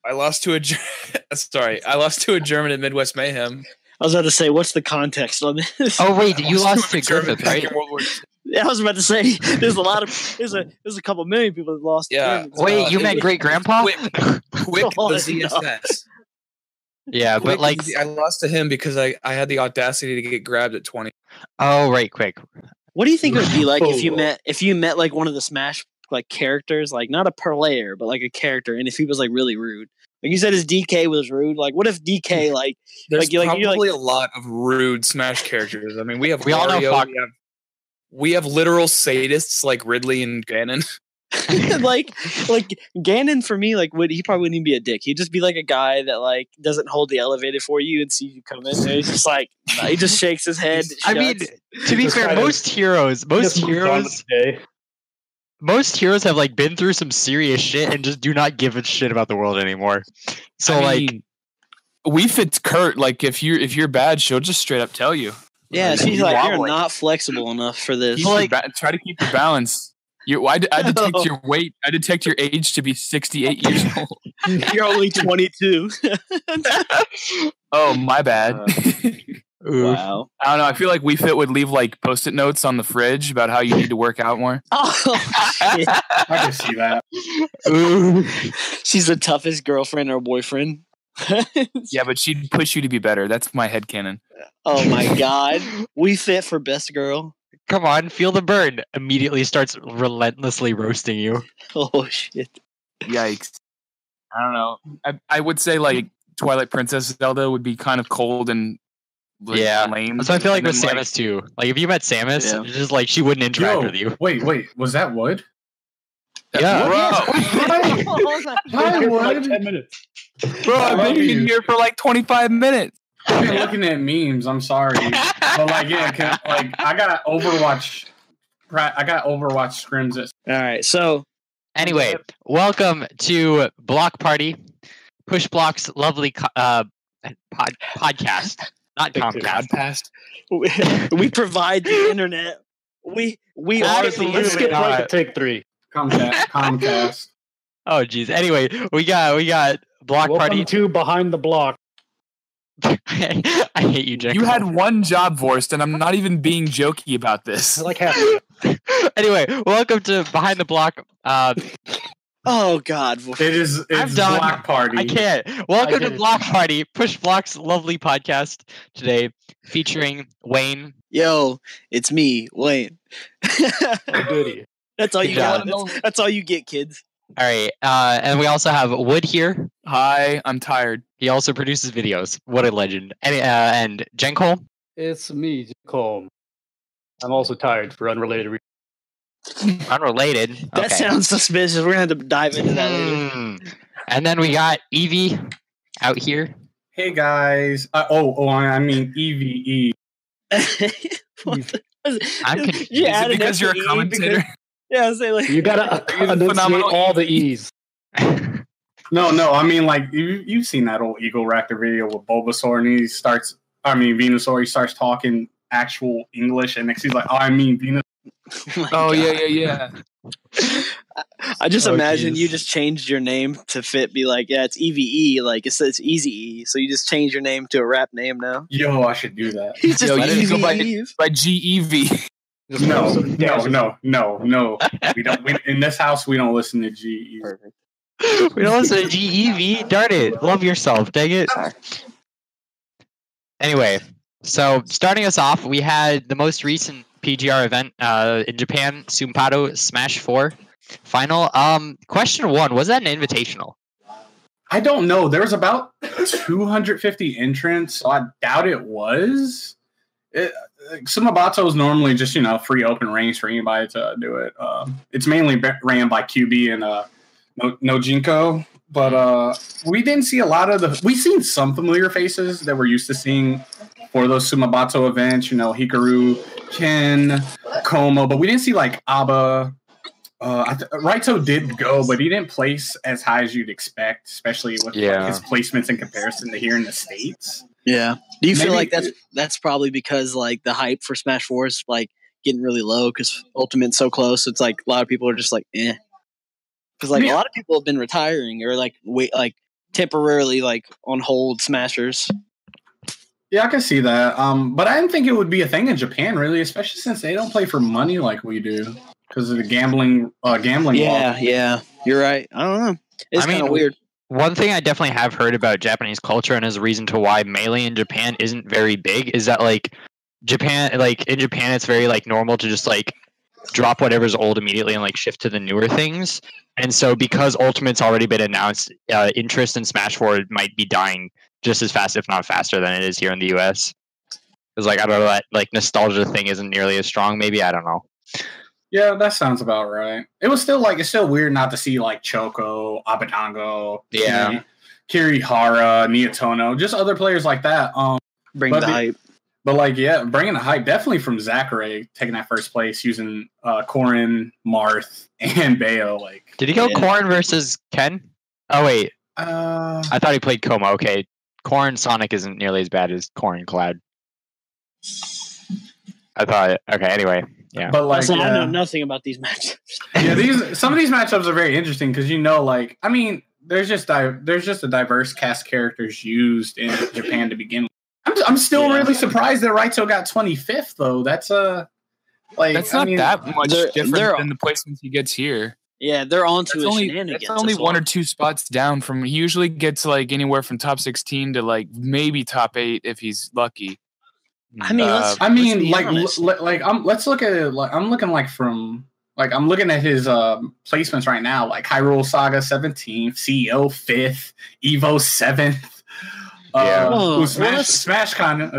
I lost to a sorry. I lost to a German at Midwest Mayhem. I was about to say, what's the context on this? Oh wait, you lost to Griffith, right? Yeah, I was about to say there's a couple million people that lost. Yeah. Wait, you meant great grandpa? Quick the ZSS. Yeah, but like I lost to him because I had the audacity to get grabbed at 20. oh right, quick. What do you think it would be like if you met like one of the Smash like characters, like not a player, but like a character, and if he was like really rude? Like you said, his DK was rude. Like, what if DK like? There's probably like, a lot of rude Smash characters. I mean, we all Mario, know. We have literal sadists like Ridley and Ganon. like Ganon for me, like he probably wouldn't even be a dick. He'd just be like a guy that like doesn't hold the elevator for you and see you come in, and he's just like he just shakes his head. I mean, to be fair, most heroes have like been through some serious shit and just do not give a shit about the world anymore. So I mean, we fit Kurt. Like if you're bad, she'll just straight up tell you. Yeah, she's like, you're not flexible enough for this. Try to keep your balance. I detect your weight. I detect your age to be 68 years old. You're only 22. Oh, my bad. Wow. I don't know. I feel like We Fit would leave like post-it notes on the fridge about how you need to work out more. Oh, shit. I can see that. Ooh. She's the toughest girlfriend or boyfriend. Yeah, but she'd push you to be better. That's my headcanon. Oh my god. We Fit for best girl. Come on, feel the burn. Immediately starts relentlessly roasting you. Oh shit. Yikes. I don't know. I would say like Twilight Princess Zelda would be kind of cold and lame. So I feel like with Samus too. Like if you met Samus, it's just like she wouldn't interact with you. Wait, was that Wood? Yeah. Bro. Hi, Wood. 10 minutes. Bro, I've been in here for like 25 minutes. I've been looking at memes. I'm sorry, but like, yeah, like I got Overwatch scrims. All right, so anyway, welcome to Block Party, Pushblock's lovely podcast, not Comcast. We provide the internet. We are the Let's skip right to take 3. Comcast. Oh jeez. Anyway, we got Block Party. Welcome to Behind the Block. I hate you, Jnkolm. You had one job, Vorst, and I'm not even being jokey about this. I like having it. Anyway, welcome to Behind the Block. Oh God! It's done. Block Party. I can't. Welcome to Block Party, Pushblock's lovely podcast today, featuring Wayne. Yo, it's me, Wayne. Goody. That's all you got. That's all you get, kids. All right, and we also have Wood here. Hi, I'm tired. He also produces videos. What a legend! And Jnkolm. It's me, Jnkolm. I'm also tired for unrelated reasons. Unrelated. That sounds suspicious. We're gonna have to dive into that later. And then we got Eeeve out here. Hey guys. I mean EVE. I'm Is it because you're a commentator? Yeah, I was saying like You gotta enunciate all the E's. No. I mean, like you've seen that old Eagle Raptor video with Bulbasaur, and Venusaur. He starts talking actual English, and next he's like, "Oh, I mean Venus." Oh yeah. I just imagine you just changed your name to fit. Be like, yeah, it's EVE. Like it says Easy E, so you just change your name to a rap name now. Yo, I should do that. He's just you go by GEV. No. We don't. In this house, we don't listen to GE. Perfect. We don't listen to GEV. Darn it! Love yourself. Dang it. Anyway, so starting us off, we had the most recent PGR event in Japan, Sumpado Smash 4 final. Question 1: was that an invitational? I don't know. There was about 250 entrants, so I doubt it was. Sumabato is normally just free open range for anybody to do it. It's mainly ran by QB and Nojinko, but we didn't see a lot of we've seen some familiar faces that we're used to seeing for those Sumabato events. Hikaru, Ken, Como, but we didn't see like Abba. Raito did go, but he didn't place as high as you'd expect, especially with his placements in comparison to here in the States. Yeah. Do you feel like that's probably because like the hype for Smash 4 is like getting really low because Ultimate's so close? So it's like a lot of people are just like, eh. Because like a lot of people have been retiring or like temporarily like on hold smashers. Yeah, I can see that. But I didn't think it would be a thing in Japan, really, especially since they don't play for money like we do because of the gambling law. Yeah, you're right. I don't know. It's kind of weird. One thing I definitely have heard about Japanese culture and is a reason to why Melee in Japan isn't very big is that like Japan, like in Japan, it's very like normal to just like drop whatever's old immediately and like shift to the newer things. And so because Ultimate's already been announced, interest in Smash 4 might be dying just as fast, if not faster, than it is here in the US. Because like I don't know, that like nostalgia thing isn't nearly as strong. Maybe, I don't know. Yeah, that sounds about right. It was still like it's still weird not to see like Choco, Abadango, Kirihara, Niatono, just other players like that. Bring the hype. But like, yeah, bringing the hype definitely from Zachary taking that first place using Corrin, Marth, and Bayo. Like, did he go Corrin versus Ken? Oh wait, I thought he played Koma. Okay, Corrin Sonic isn't nearly as bad as Corrin Cloud. I thought. Okay, anyway. Yeah, but like, I know nothing about these matchups. Yeah, some of these matchups are very interesting because like, I mean, there's just a diverse cast of characters used in Japan to begin with. I'm still really surprised that Raito got 25th though. That's that's not that much different than the placements he gets here. Yeah, they're onto his shenanigans. It's only one or two spots down from. He usually gets like anywhere from top 16 to like maybe top 8 if he's lucky. I mean, let's look at it. Like, I'm looking at his placements right now. Like Hyrule Saga 17th, CEO 5th, Evo 7th. Smash Con.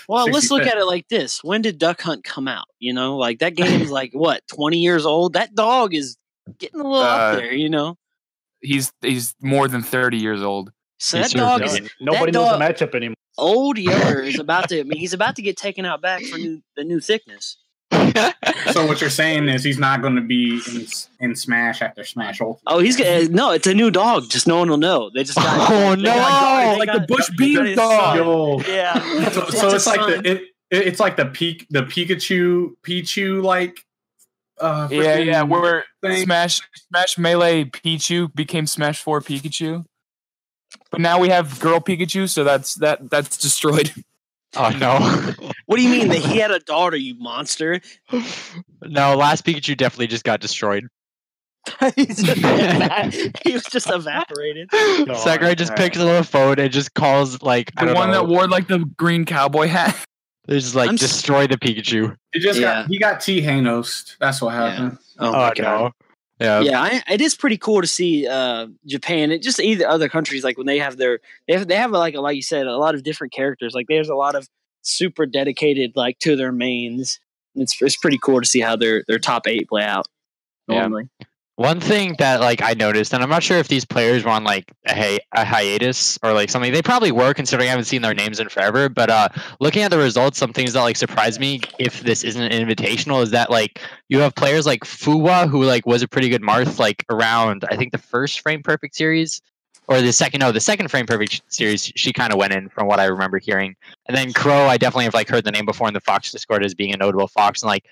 Well, let's look at it like this. When did Duck Hunt come out? You know, like that game's like what, 20 years old? That dog is getting a little up there, you know. He's more than 30 years old. So that dog is nobody knows the matchup anymore. Old Yeller is about to. I mean, he's about to get taken out back for the new thickness. So what you're saying is he's not going to be in Smash after Smash Ultimate. Oh, he's no. It's a new dog. Just no one will know. They just got. Oh no! Like the Bush Beam dog. Yo. Yeah. So it's like it's like the Pichu like. Where Smash Melee Pichu became Smash 4 Pikachu. But now we have Girl Pikachu, so that's destroyed. Oh no! What do you mean that he had a daughter? You monster! No, last Pikachu definitely just got destroyed. He was just evaporated. No, Sakurai just picks up the phone and just calls like the one that wore like the green cowboy hat. They just like destroy the Pikachu. He got T-Hanosed. That's what happened. Yeah. Oh my god. No. Yeah, it is pretty cool to see Japan. It just either other countries like when they have like you said, a lot of different characters. Like there's a lot of super dedicated like to their mains. It's pretty cool to see how their top 8 play out normally. Yeah. One thing that like I noticed, and I'm not sure if these players were on like a hiatus or like something. They probably were, considering I haven't seen their names in forever. But looking at the results, some things that like surprised me, if this isn't an invitational, is that like you have players like Fuwa, who like was a pretty good Marth like around I think the first Frame Perfect series, or the second Frame Perfect series. She kind of went in from what I remember hearing. And then Crow, I definitely have like heard the name before in the Fox Discord as being a notable Fox, and like.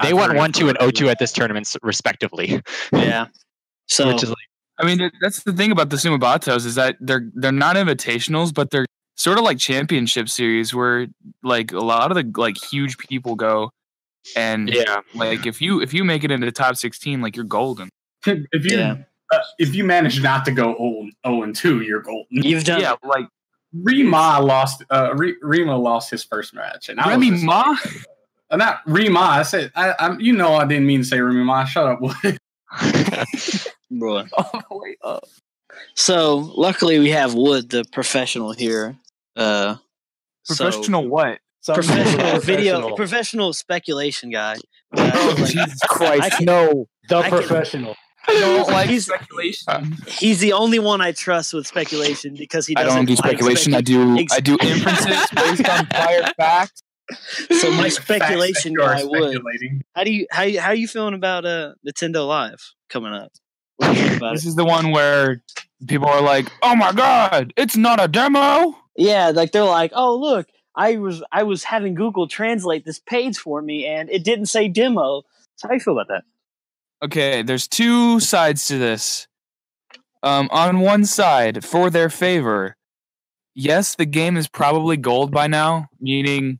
They went 1-2 and 0-2 at this tournament, respectively. Yeah. So, which is like, I mean, that's the thing about the Sumabatos is that they're not invitationals, but they're sort of like championship series where like a lot of the like huge people go, and like if you make it into the top 16, like you're golden. If you manage not to go 0-2, you're golden. You've done like Rima lost. Rima lost his first match, and Remy Ma. Not Rima. I said, I didn't mean to say Rima. Shut up, boy. Bro. All the way up. So, luckily, we have Wood, the professional here. Professional what? Professional speculation guy. Jesus Christ, no. The professional. I don't like speculation. He's the only one I trust with speculation because he doesn't. I don't do speculation. I do inferences based on prior facts. So my speculation guy Would. How are you feeling about Nintendo Live coming up? What do you think about this is the one where people are like, "Oh my god, it's not a demo." Yeah, like they're like, "Oh look, I was having Google translate this page for me, and it didn't say demo." So how do you feel about that? Okay, there's two sides to this. On one side, for their favor, yes, the game is probably gold by now, meaning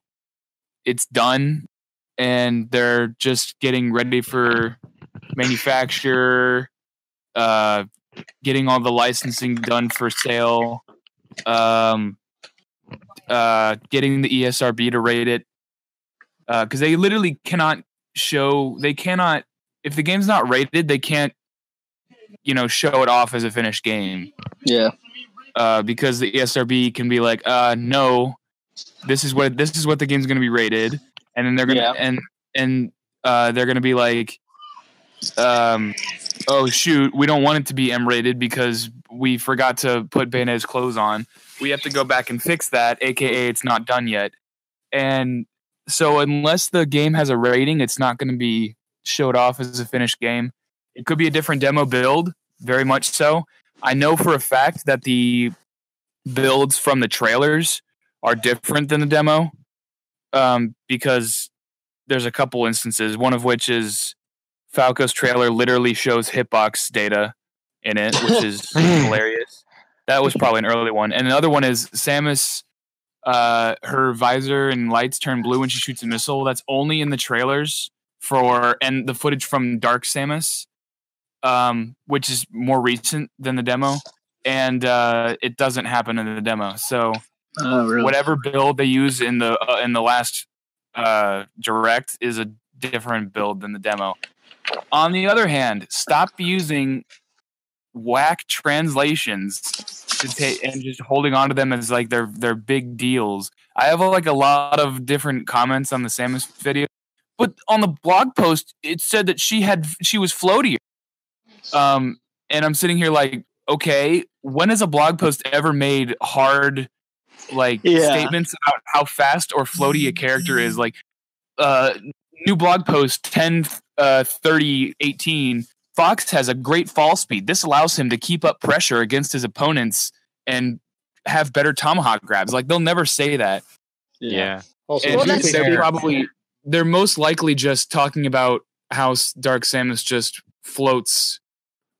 it's done, and they're just getting ready for manufacture, getting all the licensing done for sale, getting the ESRB to rate it, because they literally cannot if the game's not rated, they can't show it off as a finished game. Yeah. Because the ESRB can be like, no, this is what the game's going to be rated, and then they're gonna they're gonna be like, oh shoot, we don't want it to be M rated because we forgot to put Bayoneta's clothes on. We have to go back and fix that, aka it's not done yet. And so unless the game has a rating, it's not going to be showed off as a finished game. It could be a different demo build, very much so. I know for a fact that the builds from the trailers are different than the demo, because there's a couple instances, one of which is Falco's trailer literally shows hitbox data in it, which is hilarious. That was probably an early one. And another one is Samus, her visor and lights turn blue when she shoots a missile. That's only in the trailers and the footage from Dark Samus, which is more recent than the demo. And it doesn't happen in the demo. So really? Whatever build they use in the last direct is a different build than the demo. On the other hand, stop using whack translations and just holding on to them as like they're big deals. I have like a lot of different comments on the Samus video, but on the blog post it said that she was floatier. And I'm sitting here like, okay, when has a blog post ever made hard statements about how fast or floaty a character is? Like, new blog post 10/30/18. Fox has a great fall speed. This allows him to keep up pressure against his opponents and have better tomahawk grabs. Like, they'll never say that. Yeah. Also, they're most likely just talking about how Dark Samus just floats,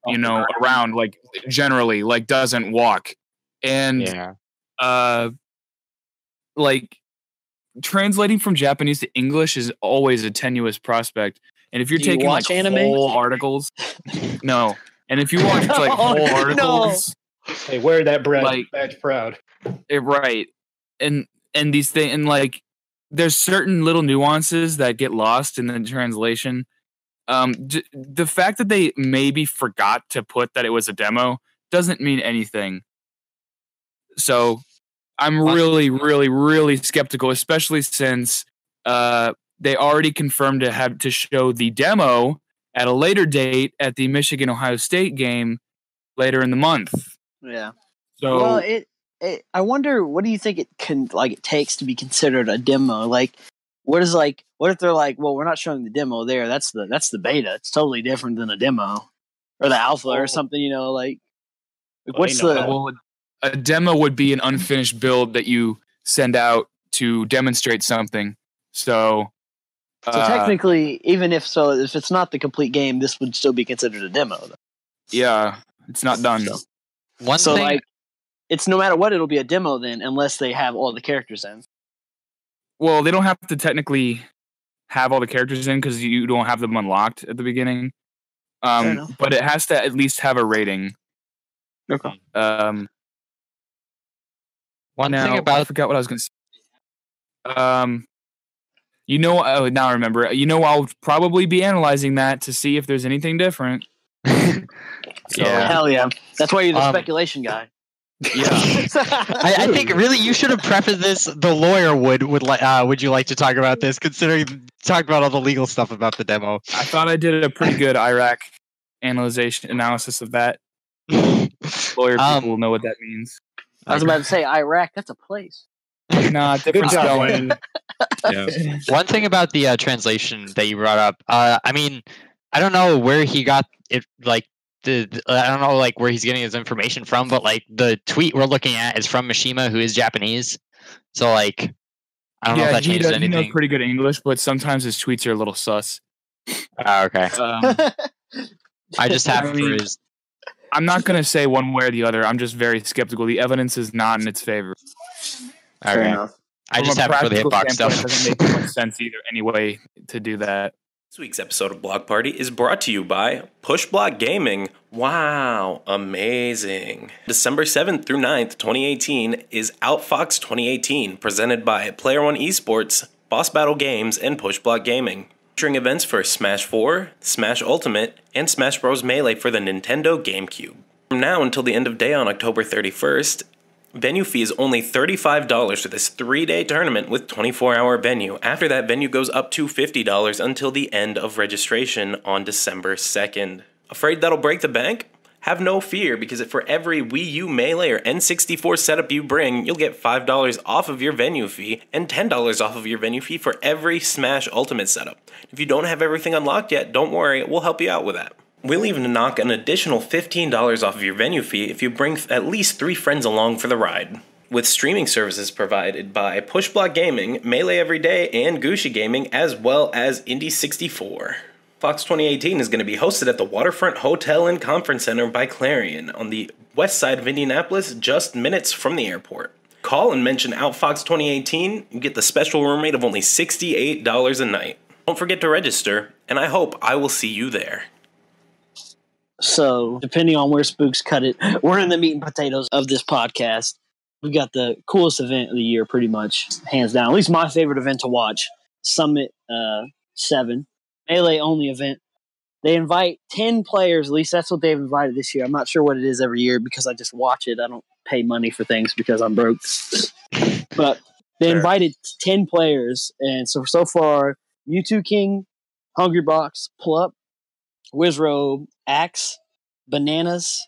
around, like, generally, like, doesn't walk. And, like, translating from Japanese to English is always a tenuous prospect. And if you're taking like anime? whole articles, no. And if you watch like whole articles, hey, wear that badge proud. Right. And these things, and like, there's certain little nuances that get lost in the translation. The fact that they maybe forgot to put that it was a demo doesn't mean anything. So I'm really, really, really skeptical, especially since they already confirmed to have to show the demo at a later date at the Michigan-Ohio State game later in the month. Yeah. So, well, I wonder, what do you think it takes to be considered a demo? Like, what if they're like, well, we're not showing the demo there. That's the beta. It's totally different than a demo or the alpha or something. A demo would be an unfinished build that you send out to demonstrate something. So technically, even if it's not the complete game, this would still be considered a demo, though. Yeah, it's not done. It's no matter what, it'll be a demo then, unless they have all the characters in. Well, they don't have to technically have all the characters in because you don't have them unlocked at the beginning. But it has to at least have a rating. Okay. I forgot what I was going to say. Now I remember. I'll probably be analyzing that to see if there's anything different. Hell yeah. That's why you're the speculation guy. Yeah. I think really you should have prefaced this. The lawyer would you like to talk about this, considering talk about all the legal stuff about the demo? I thought I did a pretty good Iraq analysis of that. Lawyer people will know what that means. I was about to say Iraq. That's a place. Nah, different spelling. Yeah. One thing about the translation that you brought up, I mean, I don't know where he got it. Like I don't know like where he's getting his information from, but like the tweet we're looking at is from Mishima, who is Japanese. So like, I don't know if that changes anything. He knows pretty good English, but sometimes his tweets are a little sus. Okay. I just have for his. I'm not going to say one way or the other. I'm just very skeptical. The evidence is not in its favor. Fair enough. I just have it for the hitbox stuff. It doesn't make too much sense either anyway to do that. This week's episode of Block Party is brought to you by Pushblock Gaming. Wow, amazing. December 7th through 9th, 2018 is Outfox 2018, presented by Player One Esports, Boss Battle Games, and Pushblock Gaming. Featuring events for Smash 4, Smash Ultimate, and Smash Bros. Melee for the Nintendo GameCube. From now until the end of day on October 31st, venue fee is only $35 for this 3-day tournament with 24-hour venue. After that, venue goes up to $50 until the end of registration on December 2nd. Afraid that'll break the bank? Have no fear, because for every Wii U, Melee, or N64 setup you bring, you'll get $5 off of your venue fee and $10 off of your venue fee for every Smash Ultimate setup. If you don't have everything unlocked yet, don't worry, we'll help you out with that. We'll even knock an additional $15 off of your venue fee if you bring at least 3 friends along for the ride. With streaming services provided by Pushblock Gaming, Melee Everyday, and Gucci Gaming, as well as Indy64. Fox 2018 is going to be hosted at the Waterfront Hotel and Conference Center by Clarion on the west side of Indianapolis, just minutes from the airport. Call and mention Outfox 2018, you get the special room rate of only $68 a night. Don't forget to register, and I hope I will see you there. So, depending on where Spooks cut it, we're in the meat and potatoes of this podcast. We got the coolest event of the year, pretty much, hands down. At least my favorite event to watch, Summit 7. Melee only event. They invite 10 players, at least that's what they've invited this year. I'm not sure what it is every year because I just watch it. I don't pay money for things because I'm broke. But they invited 10 players, and so far, U2 King, Hungrybox, Plup, Wizrobe, Axe, Bananas,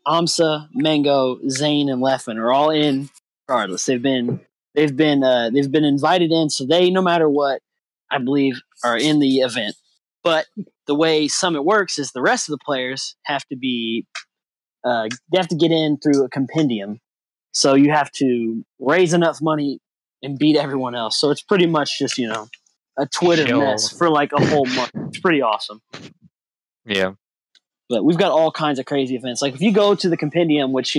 Amsa, Mango, Zane, and Leffen are all in regardless. They've been invited in, so they, no matter what, I believe, are in the event. But the way Summit works is the rest of the players have to be they have to get in through a compendium. So you have to raise enough money and beat everyone else. So it's pretty much just, a Twitter mess for like a whole month. It's pretty awesome. Yeah. But we've got all kinds of crazy events. Like if you go to the compendium, which,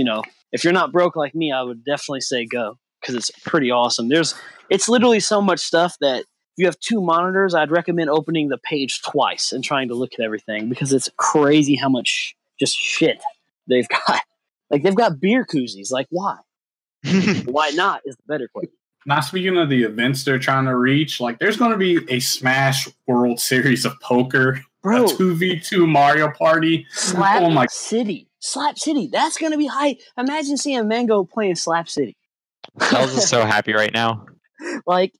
if you're not broke like me, I would definitely say go because it's pretty awesome. It's literally so much stuff that if you have 2 monitors, I'd recommend opening the page twice and trying to look at everything because it's crazy how much just shit they've got. Like they've got beer koozies. Like why? Why not is the better question. Not speaking of the events they're trying to reach, like there's going to be a Smash World Series of Poker, bro, a 2v2 Mario Party. Slap City. Slap City. That's going to be high. Imagine seeing Mango playing Slap City. Charles is so happy right now. Like,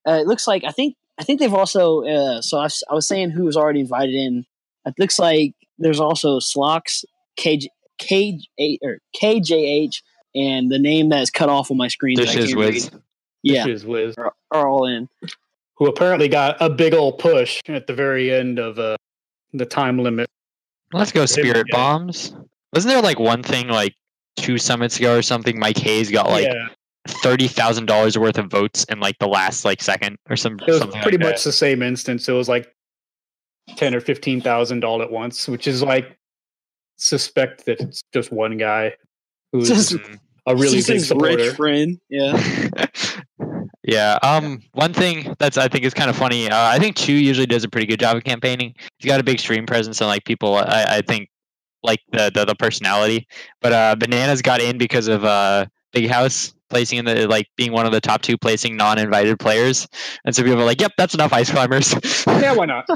it looks like I think they've also. So I was saying who was already invited in. It looks like there's also Slox, KJH, and the name that's cut off on my screen. This is Wiz. Yeah, This is Wiz. Are all in. Who apparently got a big old push at the very end of the time limit. Let's go Spirit Bombs. Wasn't there like one thing like 2 summits ago or something? Mike Hayes got like $30,000 worth of votes in like the last like second or something. It was pretty much the same instance. It was like 10 or 15,000 all at once, which is like suspect that it's just one guy who's just a really big supporter. Rich friend. Yeah. Yeah. One thing that's I think is kind of funny. I think Chu usually does a pretty good job of campaigning. He's got a big stream presence and like people. I think like the personality. But Bananas got in because of Big House placing in the like being one of the top 2 placing non-invited players, and so people are like, "Yep, that's enough ice climbers." Yeah, why not?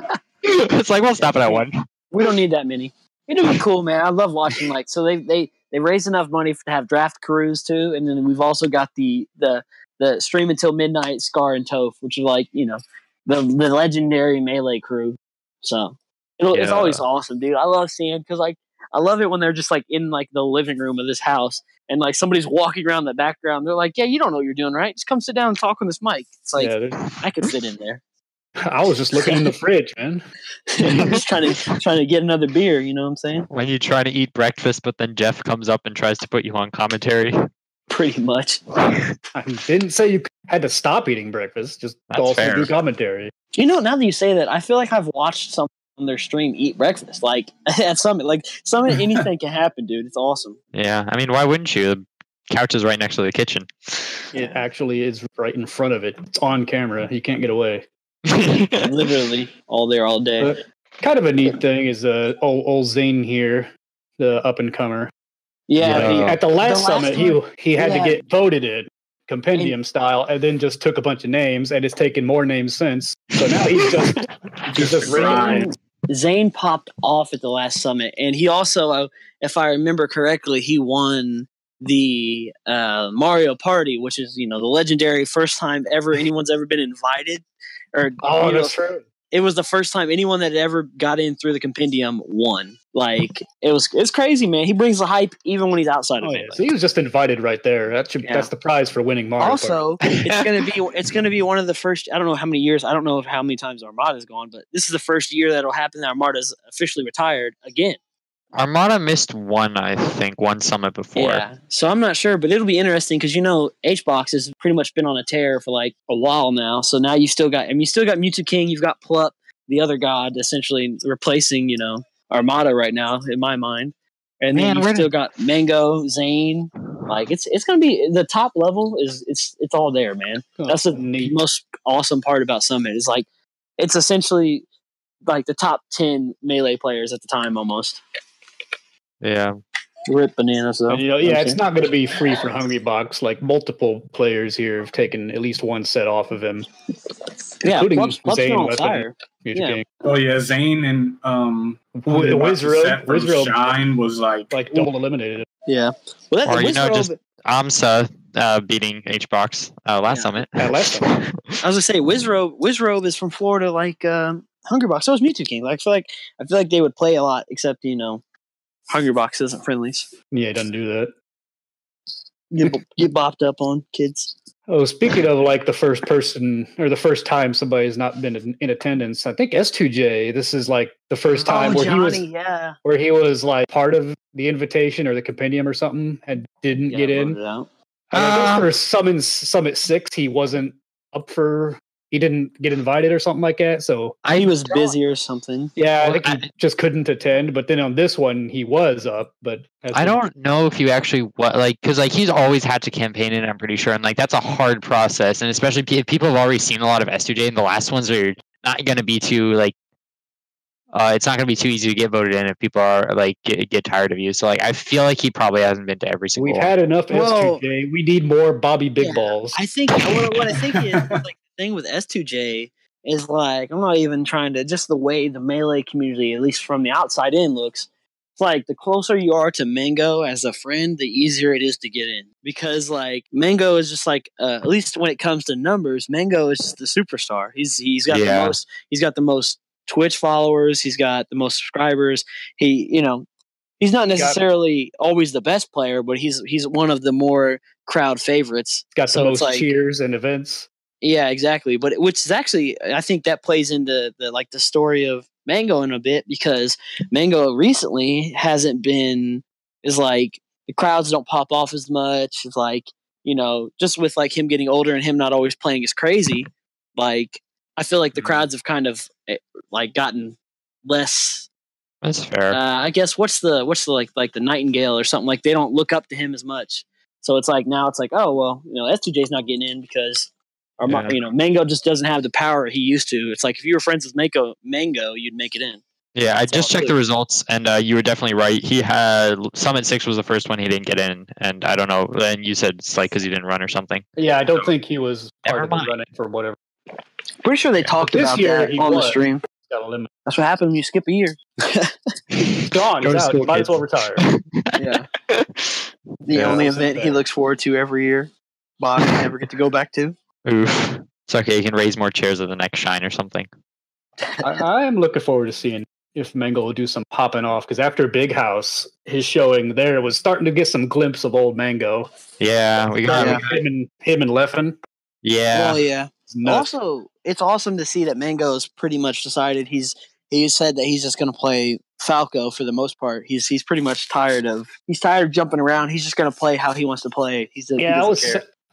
It's like we'll stop it at 1. We don't need that many. It'd be cool, man. I love watching like so they raise enough money to have draft crews too, and then we've also got the stream until midnight Scar and Toph, which is like the legendary Melee crew. So it's always awesome, dude. I love seeing because like I love it when they're just like in like the living room of this house and like somebody's walking around the background. They're like, "Yeah, you don't know what you're doing, right? Just come sit down and talk on this mic." It's like I could fit in there. I was just looking in the fridge, man. I'm just trying to get another beer. You know what I'm saying? When you try to eat breakfast, but then Jeff comes up and tries to put you on commentary. Pretty much. I didn't say you had to stop eating breakfast. Just also do commentary. Now that you say that, I feel like I've watched some on their stream eat breakfast. Like at Summit, anything can happen, dude. It's awesome. Yeah, I mean, why wouldn't you? The couch is right next to the kitchen. It actually is right in front of it. It's on camera. You can't get away. Literally all there all day. But kind of a neat thing is old Zane here, the up and comer. Yeah, at the last summit, he had to get voted in compendium style, and then just took a bunch of names, and has taken more names since. So now he's just Zane popped off at the last summit, and he also, if I remember correctly, he won the Mario Party, which is the legendary first time ever anyone's ever been invited. That's true. It was the first time anyone that ever got in through the compendium won. Like it's crazy, man. He brings the hype even when he's outside of it. So he was just invited right there. That's the prize for winning Mario. Also, it's gonna be one of the first. I don't know how many years. I don't know how many times Armada's gone, but this is the first year that'll happen that Armada's officially retired again. Armada missed one summit before. Yeah, so I'm not sure, but it'll be interesting because HBox has pretty much been on a tear for like a while now. So now you still got Mewtwo King, you've got Plup, the other god, essentially replacing Armada right now in my mind, and then you still got Mango, Zane. Like it's gonna be the top level it's all there, man. That's the most awesome part about Summit is like it's essentially like the top 10 Melee players at the time almost. Yeah. Rip Bananas though. It's not going to be free for Hungrybox. Like multiple players here have taken at least one set off of him. Yeah, including Plup's Zane on with fire. Oh yeah, Zane and Wizrobe Shine was like double eliminated. Yeah. Well, just AMSA beating HBox last summit. At last summit. I was gonna say Wizrobe is from Florida, like Hungrybox. So is Mewtwo King. Like I feel like they would play a lot, except Hungrybox isn't friendlies. Yeah, he doesn't do that. Get bopped up on, kids. Oh, speaking of like the first person or the first time somebody's not been in attendance, I think S2J. This is like the first time where he was like part of the invitation or the compendium or something and didn't get in. I guess for Summit 6, he wasn't up for. He didn't get invited or something like that. So he was busy or something. Yeah, I think he just couldn't attend. But then on this one, he was up. But I don't know if you actually because he's always had to campaign in. I'm pretty sure, and like that's a hard process, and especially if people have already seen a lot of S2J, and the last ones are not going to be too it's not going to be too easy to get voted in if people are like get tired of you. So like I feel like he probably hasn't been to every single. We've had enough S2J. We need more Bobby Big Balls. I think what I think is like. Thing with S2J is like I'm not even trying to just the way the Melee community, at least from the outside in, looks. It's like the closer you are to Mango as a friend, the easier it is to get in because like Mango is just like at least when it comes to numbers, Mango is just the superstar. He's got the most Twitch followers. He's got the most subscribers. He's not necessarily always the best player, but he's one of the more crowd favorites. Got the most cheers and events. Yeah, exactly. But which is actually, I think that plays into the story of Mango in a bit because Mango recently is like the crowds don't pop off as much. It's like, just with like him getting older and him not always playing as crazy. Like, I feel like the crowds have kind of like gotten less. That's fair. I guess what's the like the Nightingale or something, like they don't look up to him as much. So it's like now it's like, oh well, S2J's not getting in because. Mango just doesn't have the power he used to. It's like if you were friends with Mango, you'd make it in. Yeah, I just checked the results, and you were definitely right. He had Summit 6 was the first one he didn't get in, and I don't know. Then you said it's like because he didn't run or something. Yeah, I don't think he was part of the running for whatever. Pretty sure they talked about that on the stream. That's what happened when you skip a year. He's gone. He's out. He might as well retire. Yeah. The only event he looks forward to every year. Bob never get to go back to. Oof. It's okay, you can raise more chairs at the next Shine or something. I am looking forward to seeing if Mango will do some popping off, because after Big House, his showing there was starting to get some glimpse of old Mango. Yeah, we got him and Leffen. Yeah. Well, yeah. Also, it's awesome to see that Mango's pretty much decided he said that he's just going to play Falco for the most part. He's pretty much tired of jumping around. He's just going to play how he wants to play.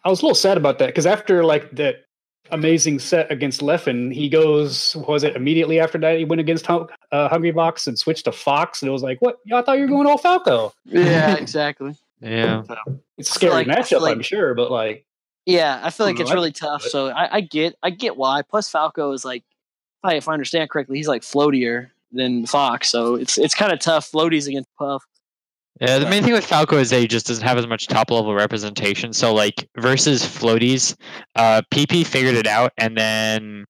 I was a little sad about that because after like that amazing set against Leffen. He goes, was it immediately after that he went against Hungrybox and switched to Fox, and it was like, what? I thought you were going all Falco. Yeah, exactly. Yeah, it's a scary matchup, I'm sure, but like, yeah, I feel like it's really tough. So I get why. Plus Falco is like, if I understand correctly, he's like floatier than Fox, so it's kind of tough. Floaties against Puff. Yeah, the main thing with Falco is that he just doesn't have as much top level representation. So like versus floaties, PP figured it out, and then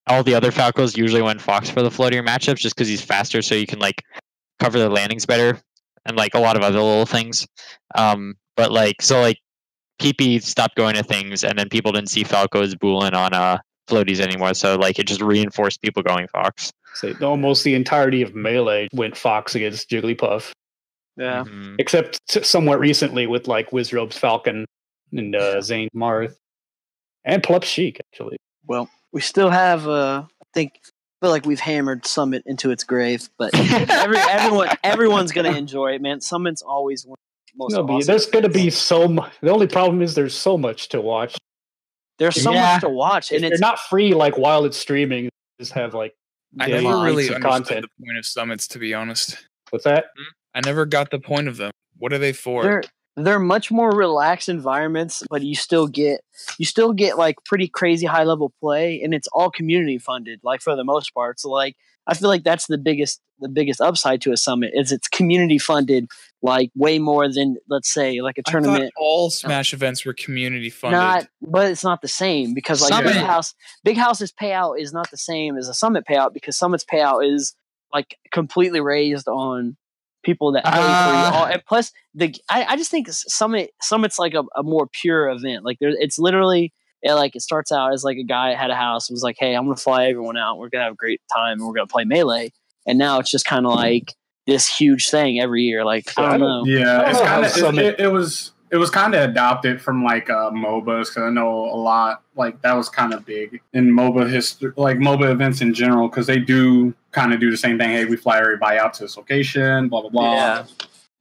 all the other Falcos usually went Fox for the floatier matchups just because he's faster, so you can like cover the landings better, and like a lot of other little things. But like so like PP stopped going to things, and then people didn't see Falco's booling on floaties anymore. So like it just reinforced people going Fox. So almost the entirety of Melee went Fox against Jigglypuff. Yeah. Except somewhat recently with like Wizrobe's Falcon and Zane Marth. And Plup Sheik, actually. Well, we still have I feel like we've hammered Summit into its grave, but everyone's gonna enjoy it, man. Summit's always one of the most awesome. There's gonna be so much. The only problem is there's so much to watch. There's so much to watch, and it's not free like while it's streaming. Just have like I never really understood the point of summits, to be honest. What's that? I never got the point of them. What are they for? They're much more relaxed environments, but you still get like pretty crazy high level play, and it's all community funded, like for the most part. So like I feel like that's the biggest upside to a summit is it's community funded, like way more than, let's say, like a tournament. I thought all Smash events were community funded. But it's not the same because like Big House's payout is not the same as a Summit payout because Summit's payout is like completely raised on people that pay for you. And plus, I just think Summit's like a more pure event. Like it's literally it starts out as like a guy had a house and was like, hey, I'm gonna fly everyone out. We're gonna have a great time and we're gonna play Melee. And now it's just kind of like this huge thing every year. Like I don't know. Yeah, it's kind of it was kind of adopted from like MOBAs because I know a lot like that was kind of big in MOBA history, like MOBA events in general, because they do kind of do the same thing. Hey, we fly everybody out to this location, blah blah blah. Yeah.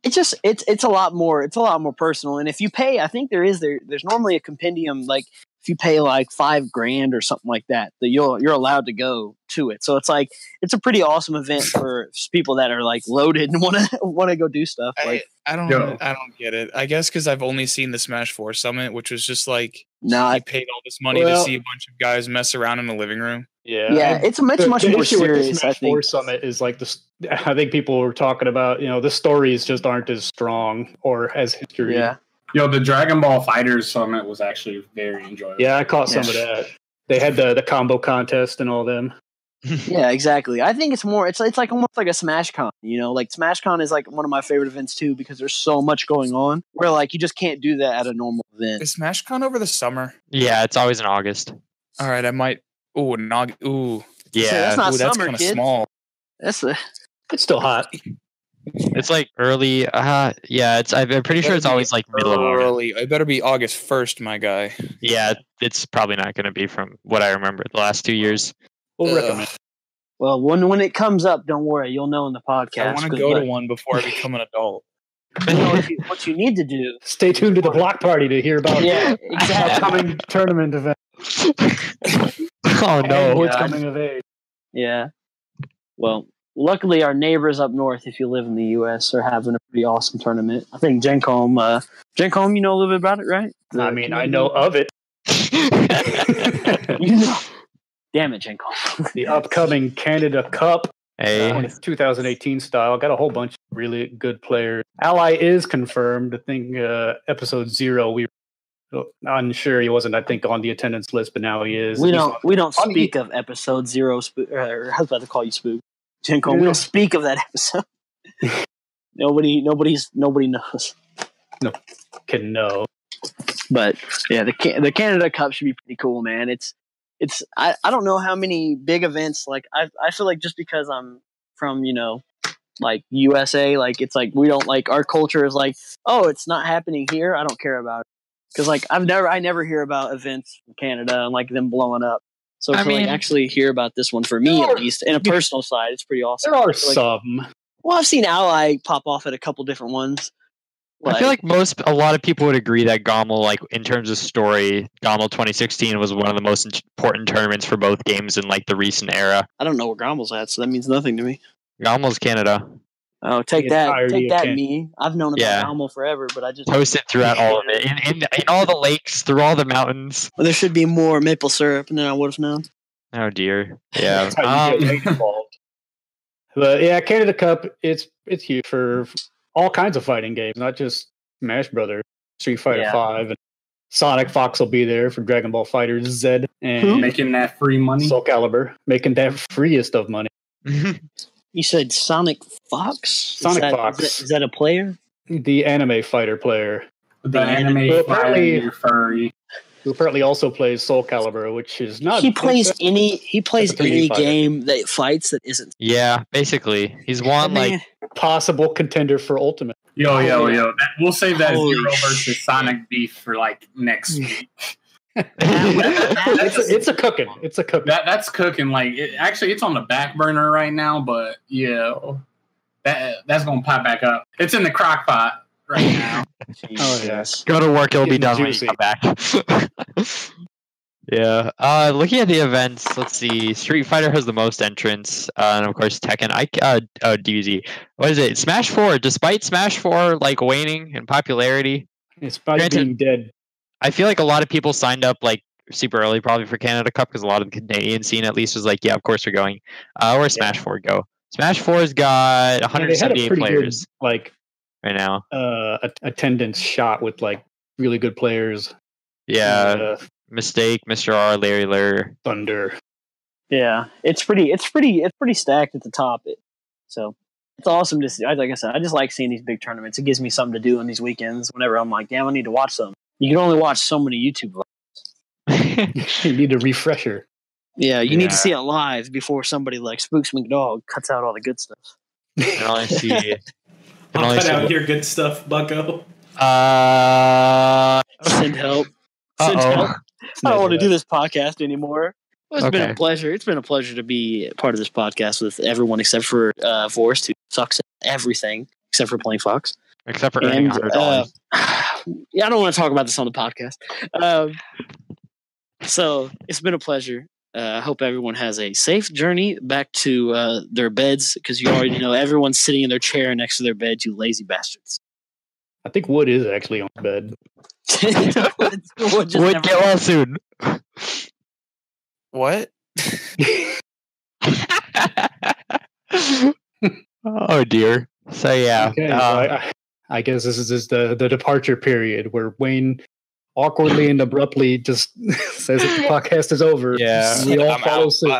It's a lot more personal. And if you pay, I think there's normally a compendium, like if you pay like $5,000 or something like that you're allowed to go to it. So it's like it's a pretty awesome event for people that are like loaded and want to go do stuff. Like I don't get it. I guess because I've only seen the Smash 4 Summit, which was just like he paid all this money to see a bunch of guys mess around in the living room. Yeah, it's much more serious. I think 4 Summit is like I think people were talking about, the stories just aren't as strong or as history. Yeah. The Dragon Ball Fighters Summit was actually very enjoyable. Yeah, I caught some of that. They had the combo contest and all them. Yeah, exactly. I think it's like almost like a Smash Con, like Smash Con is like one of my favorite events too because there's so much going on where like you just can't do that at a normal event. Is Smash Con over the summer? Yeah, it's always in August. All right, I might. Ooh, ooh. Yeah, that's not summer, that's kind of small. It's still hot. It's like early. Yeah, I'm pretty sure it's always like middle of early. It better be August 1st, my guy. Yeah, it's probably not going to be from what I remember the last 2 years. We'll recommend. Well, when it comes up, don't worry, you'll know in the podcast. I want to go to one before I become an adult. What you need to do. Stay tuned to the block party to hear about exactly. upcoming tournament event. Oh no! What's coming of age? Yeah. Well, luckily our neighbors up north, if you live in the U.S., are having a pretty awesome tournament. I think Jnkolm, you know a little bit about it, right? I know of it. Damn it, Jnkolm. The upcoming Canada Cup. Hey. 2018 style. Got a whole bunch of really good players. Ally is confirmed. I think episode 0 we were unsure he wasn't, I think, on the attendance list, but now he is. We don't speak of episode 0 or I was about to call you Spook. Jnkolm, we don't speak of that episode. Nobody knows. No can know. But yeah, the Canada Cup should be pretty cool, man. I don't know how many big events, like I feel like just because I'm from, like USA, like it's like we don't like our culture is like, oh, it's not happening here, I don't care about it. Because like I never hear about events from Canada and like them blowing up. So to like actually hear about this one for me, at least in a personal side, it's pretty awesome. There are some. Well, I've seen Ally pop off at a couple different ones. I feel like a lot of people would agree that GOML, like in terms of story, GOML 2016 was one of the most important tournaments for both games in like the recent era. I don't know where GOML's at, so that means nothing to me. GOML's Canada. Oh, take that, me. I've known about GOML forever, but I just posted throughout all of it, in all the lakes, through all the mountains. Well, there should be more maple syrup, and then I would have known. Oh dear, yeah. But yeah, Canada Cup, it's huge for all kinds of fighting games, not just Smash Brothers, Street Fighter 5, and Sonic Fox will be there for Dragon Ball Fighter Z, and making that free money. Soul Calibur, making that freest of money. You said Sonic Fox? Sonic Fox. Is that a player? The anime fighter player. The anime fighter furry. Who apparently also plays Soul Calibur, which is not. He plays any game that fights that isn't. Yeah, basically, he's one like possible contender for Ultimate. Yo! We'll save that Zero versus Sonic beef for like next week. It's a cooking. It's a cooking. That's cooking. Like it's on the back burner right now, but that's gonna pop back up. It's in the crock pot right now. Oh yes. Go to work, it'll be done when you come back. Yeah. Looking at the events, let's see. Street Fighter has the most entrants, and of course Tekken. DBZ. What is it? Smash 4. Despite Smash 4 like waning in popularity, despite being dead, I feel like a lot of people signed up like super early, probably for Canada Cup, because a lot of the Canadian scene at least was like, yeah, of course we're going. Where's Smash 4 go? Smash 4's got 178 players. Good, like right now, attendance shot with like really good players. Yeah, Mistake, Mr. R, Larry Lur, Thunder. Yeah, it's pretty stacked at the top. So it's awesome to see. Like I said, I just like seeing these big tournaments. It gives me something to do on these weekends. Whenever I'm like, damn, I need to watch some. You can only watch so many YouTube videos. You need a refresher. Yeah, you need to see it live before somebody like Spooks McDog cuts out all the good stuff. I'll cut out your good stuff, Bucko. Send help. Send help. I don't want to do this podcast anymore. Well, it's been a pleasure. It's been a pleasure to be part of this podcast with everyone except for Vorst, who sucks at everything except for playing Fox. Except for earning $100. Yeah, I don't want to talk about this on the podcast. So it's been a pleasure. I hope everyone has a safe journey back to their beds, because you already know everyone's sitting in their chair next to their bed, you lazy bastards. I think Wood is actually on bed. Wood get well soon. What? Oh dear. So yeah. Okay, I guess this is just the departure period where Wayne awkwardly and abruptly just says that the podcast is over. Yeah. We all follow suit.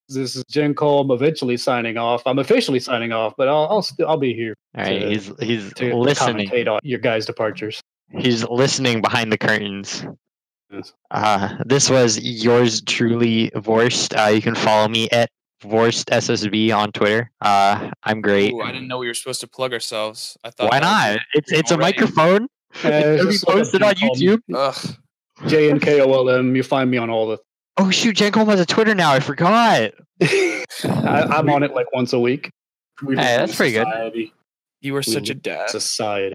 This is Jnkolm eventually signing off. I'm officially signing off, but I'll be here. All right, he's to listening. Commentate on your guys' departures. He's listening behind the curtains. This was yours truly, Vorst. You can follow me at Vorst SSB on Twitter. I'm great. Ooh, I didn't know we were supposed to plug ourselves. I thought. Why not? It's a microphone. It's posted on YouTube. Ugh. JNKOLM. You find me on all the. Oh shoot, Jnkolm has a Twitter now. I forgot. I'm on it like once a week. Hey, that's pretty good. You were such a dad. Society.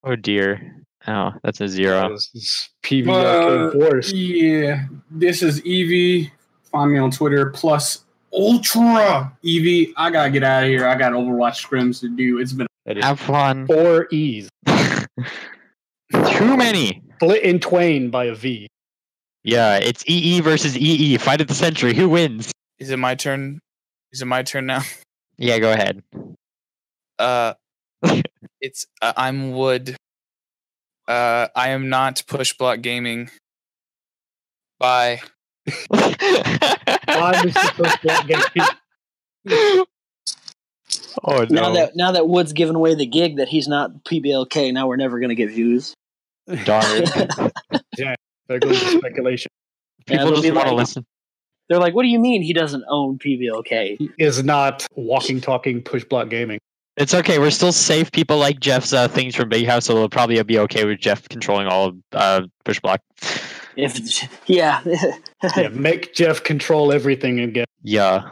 Oh dear. Oh, that's a 0. This is PV Vorst. Yeah, this is Eeeve. Find me on Twitter plus Ultra Eeeve. I gotta get out of here. I got Overwatch scrims to do. It's been have fun. 4 E's. Too many. Split in twain by a V. Yeah, it's Eeeve versus Eeeve. Fight of the century. Who wins? Is it my turn? Is it my turn now? Yeah, go ahead. It's I'm Wood. I am not Pushblock Gaming. Bye. Bye, Mr. Pushblock Gaming. Oh no! Now that Wood's given away the gig that he's not PBLK, now we're never going to get views. Darn. Yeah, there goes the speculation. People just want to listen. They're like, "What do you mean he doesn't own PBLK? He is not walking, talking Pushblock Gaming." It's okay. We're still safe. People like Jeff's things from Big House, so we'll probably be okay with Jeff controlling all of Pushblock. Yeah, make Jeff control everything again. Yeah.